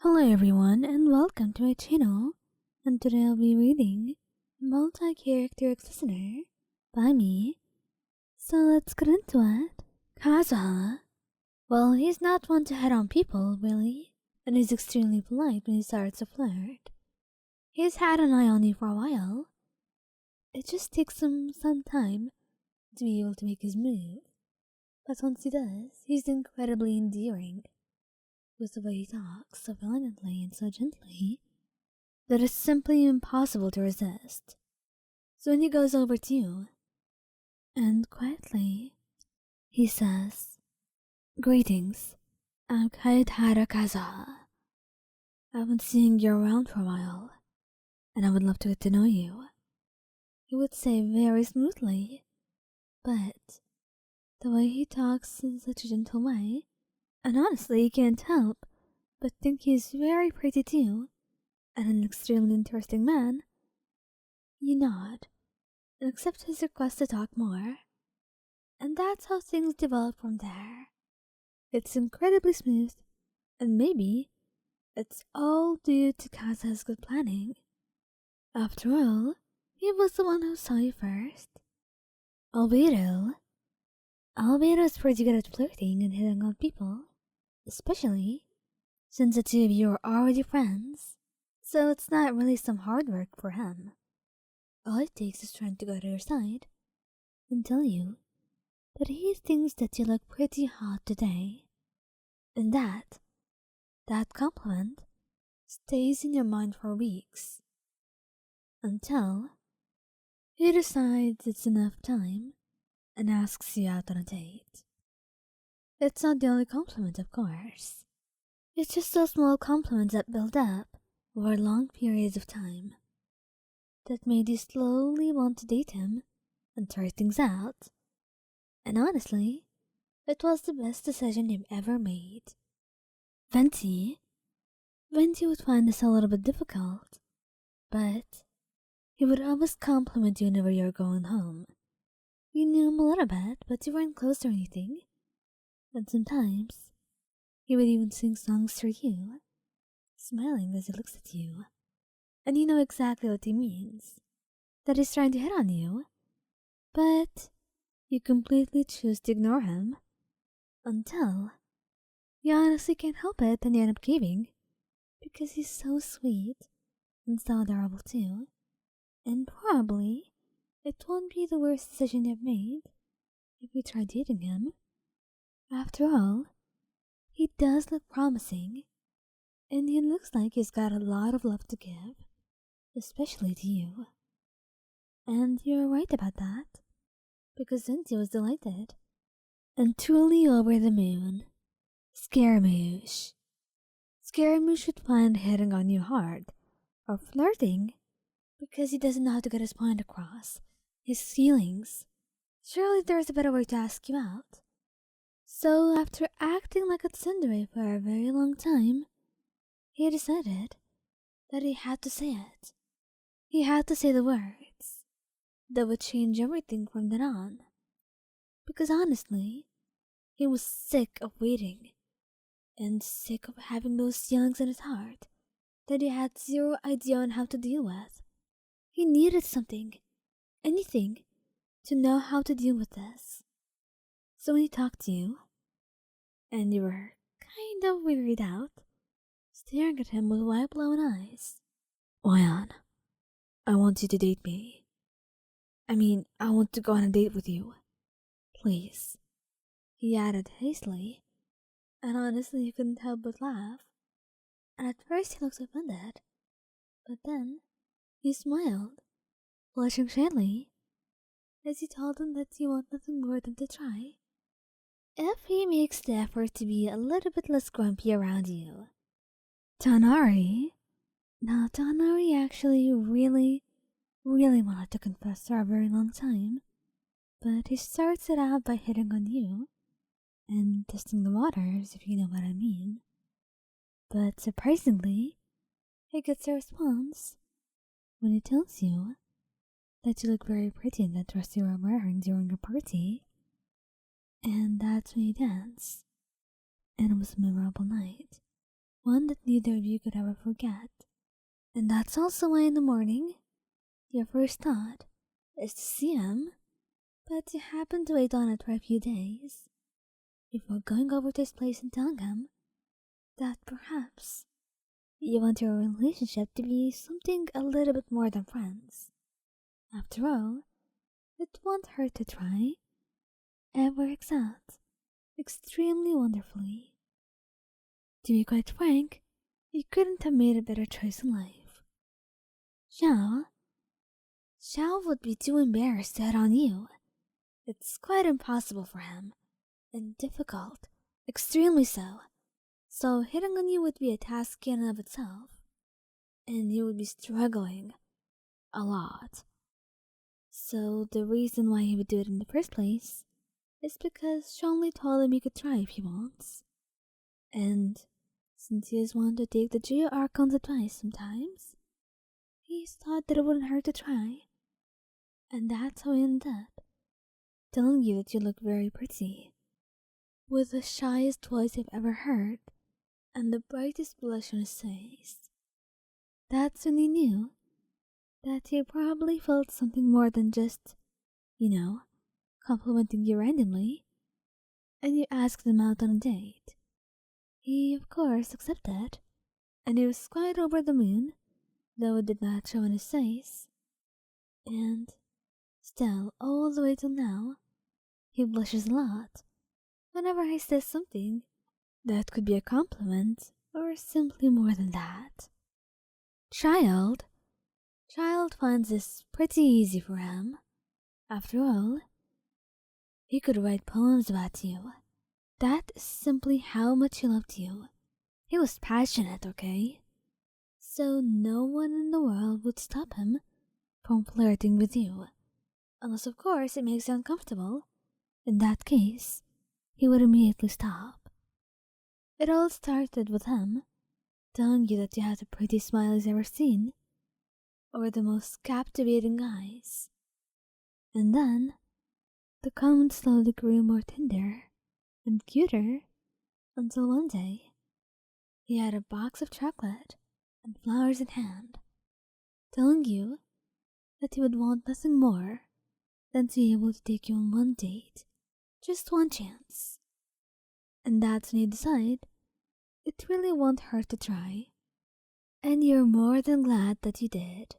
Hello everyone and welcome to my channel, and today I'll be reading Multi-Character Listener by me. So let's get into it. Kazuha. Well, he's not one to head on people, really, and he's extremely polite when he starts to flirt. He's had an eye on you for a while. It just takes him some time to be able to make his move, but once he does, he's incredibly endearing. With the way he talks so violently and so gently that it's simply impossible to resist. So when he goes over to you, and quietly, he says, "Greetings, I'm Kaitara Kazuha. I've been seeing you around for a while, and I would love to get to know you." He would say very smoothly, but the way he talks in such a gentle way, and honestly, you can't help but think he's very pretty too, and an extremely interesting man. You nod, and accept his request to talk more, and that's how things develop from there. It's incredibly smooth, and maybe it's all due to Kaza's good planning. After all, he was the one who saw you first. Albedo. Albedo's pretty good at flirting and hitting on people, especially since the two of you are already friends, so it's not really some hard work for him. All it takes is trying to go to your side and tell you that he thinks that you look pretty hot today, and that compliment stays in your mind for weeks, until he decides it's enough time and asks you out on a date. It's not the only compliment, of course. It's just those small compliments that build up over long periods of time that made you slowly want to date him and try things out. And honestly, it was the best decision you've ever made. Venti. Venti would find this a little bit difficult, but he would always compliment you whenever you were going home. You knew him a little bit, but you weren't close or anything, and sometimes he would even sing songs for you, smiling as he looks at you. And you know exactly what he means, that he's trying to hit on you, but you completely choose to ignore him until you honestly can't help it and you end up caving because he's so sweet and so adorable too. And probably it won't be the worst decision you've made if you try dating him. After all, he does look promising, and he looks like he's got a lot of love to give, especially to you. And you're right about that, because Venti was delighted, and truly over the moon. Scaramouche. Scaramouche would find hitting on you hard, or flirting, because he doesn't know how to get his point across, his feelings. Surely there's a better way to ask you out. So after acting like a tsundere for a very long time, he decided that he had to say it. He had to say the words that would change everything from then on. Because honestly, he was sick of waiting and sick of having those feelings in his heart that he had zero idea on how to deal with. He needed something, anything, to know how to deal with this. So when he talked to you, and you were kind of wearied out, staring at him with wide-blown eyes. "Wyan, I want you to date me. I want to go on a date with you. Please," he added hastily, and honestly you couldn't help but laugh. And at first he looked offended, but then he smiled, blushing shyly, as he told him that you want nothing more than to try, if he makes the effort to be a little bit less grumpy around you. Tighnari. Now, Tighnari actually really wanted to confess for a very long time, but he starts it out by hitting on you and testing the waters, if you know what I mean. But surprisingly, he gets a response when he tells you that you look very pretty in that dress you were wearing during a party. And that's when you dance. And it was a memorable night. one that neither of you could ever forget. And that's also why in the morning, your first thought is to see him, but you happen to wait on it for a few days before going over to his place and telling him that perhaps you want your relationship to be something a little bit more than friends. After all, it won't hurt to try. It works out extremely wonderfully. To be quite frank, you couldn't have made a better choice in life. Xiao? Xiao would be too embarrassed to hit on you. It's quite impossible for him, and difficult, extremely so. So hitting on you would be a task in and of itself, and you would be struggling a lot. So the reason why he would do it in the first place is because she only told him he could try if he wants. And since he is one to take the Geo Archon's advice sometimes, he's thought that it wouldn't hurt to try. And that's how he ended up telling you that you look very pretty, with the shyest voice I've ever heard, and the brightest blush on his face. That's when he knew that he probably felt something more than just, complimenting you randomly, and you asked him out on a date. He, of course, accepted, and he was quite over the moon, though it did not show in his face. And still, all the way till now, he blushes a lot whenever I say something that could be a compliment or simply more than that. Childe finds this pretty easy for him. After all, he could write poems about you. That is simply how much he loved you. He was passionate, okay? So no one in the world would stop him from flirting with you. Unless, of course, it makes you uncomfortable. In that case, he would immediately stop. It all started with him telling you that you had the prettiest smile he's ever seen, or the most captivating eyes. And then, the comment slowly grew more tender and cuter until one day, he had a box of chocolate and flowers in hand, telling you that he would want nothing more than to be able to take you on one date, just one chance. And that's when you decide it really won't hurt to try, and you're more than glad that you did.